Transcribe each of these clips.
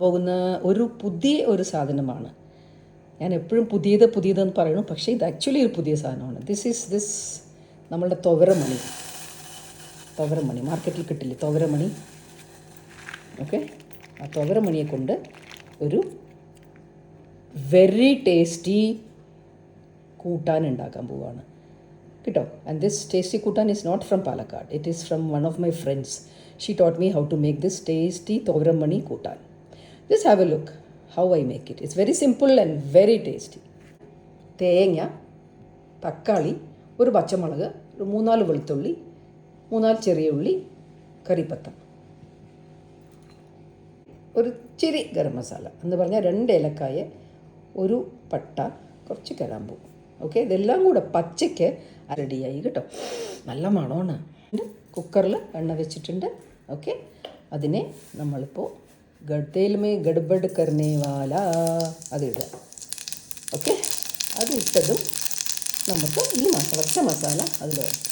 പോകുന്ന ഒരു സാധനമാണ്. ഞാൻ എപ്പോഴും പുതിയതെന്ന് പറയുന്നു, പക്ഷേ ഇത് ആക്ച്വലി ഒരു പുതിയ സാധനമാണ്. ദിസ് നമ്മളുടെ തുവരമണി മാർക്കറ്റിൽ കിട്ടില്ലേ തുവരമണി. ഓക്കെ, ആ തുവരമണിയെ കൊണ്ട് ഒരു വെരി ടേസ്റ്റി കൂട്ടാൻ ഉണ്ടാക്കാൻ പോവുകയാണ് കേട്ടോ. And this tasty kootan is not from Palakkad, it is from one of my friends. She taught me how to make this tasty thuvaramani kootan. Just have a look how I make it. It's very simple and very tasty. തേങ്ങ, തക്കാളി, ഒരു പച്ചമുളക്, ഒരു 3-4 വെളുത്തുള്ളി, 3-4 ചെറിയ ഉള്ളി, കറിപ്പത്ത, ഒരു ചിരി ഗരം മസാല എന്ന് പറഞ്ഞാൽ 2 ഏലക്കായ, ഒരു പട്ട, കുറച്ച് കരാമ്പൂ. ഓക്കെ, ഇതെല്ലാം കൂടെ പച്ചയ്ക്ക് റെഡിയായി കേട്ടോ. നല്ല മണമാണ്. കുക്കറിൽ എണ്ണ വെച്ചിട്ടുണ്ട്. ഓക്കെ, അതിനെ നമ്മളിപ്പോൾ तेल में गड़बड़ करने वाला അതിടുക. ഓക്കെ, അത് ഇട്ടതും നമുക്ക് ഈ പച്ച മസാല അതിൽ വയ്ക്കാം.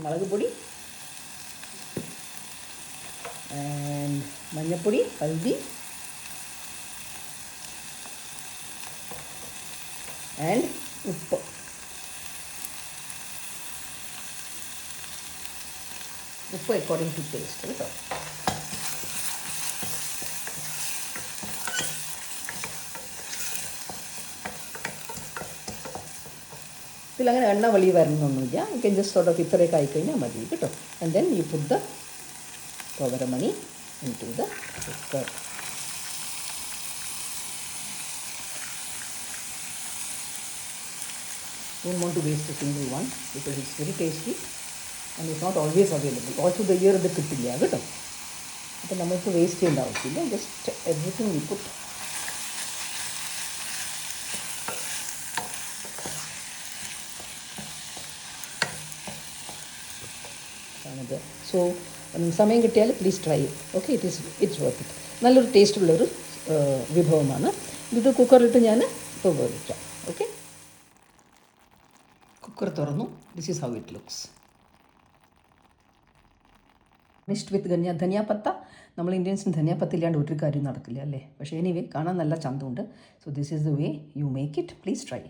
മുളക് പൊടി, മഞ്ഞൾപ്പൊടി, ഹൽദി ആൻഡ് ഉപ്പ്. ഉപ്പ് അക്കോർഡിംഗ് ടു ടേസ്റ്റ് കേട്ടോ. ഇതിലങ്ങനെ എണ്ണ വെളി വരണമെന്നൊന്നുമില്ല. You can just sort of ഇത്രയൊക്കെ ആയിക്കഴിഞ്ഞാൽ മതി കേട്ടോ. And then you put the thuvaramani into the cooker. Don't want to waste a single one because it's very tasty and it's not always available. All through the year ഇത് കിട്ടില്ല കേട്ടോ. അപ്പം നമുക്ക് waste ചെയ്യേണ്ട ആവശ്യമില്ല. Just everything we put. ആണിത്. So സമയം കിട്ടിയാൽ please try it. Okay, it's worth it. നല്ലൊരു ടേസ്റ്റുള്ളൊരു വിഭവമാണ്. ഇത് കുക്കറിലിട്ട് ഞാൻ ഇപ്പോൾ വേവിക്കാം. ഓക്കെ, കുക്കർ തുറന്നു. This is how it looks. Mixed with dhaniyapatha. നമ്മൾ ഇന്ത്യൻസിന് ധനിയാപ്പത്ത ഇല്ലാണ്ട് ഒരു കാര്യം നടക്കില്ല അല്ലേ. പക്ഷേ എനിവേ കാണാൻ നല്ല ചന്തമുണ്ട്. So this is the way you make it. Please try.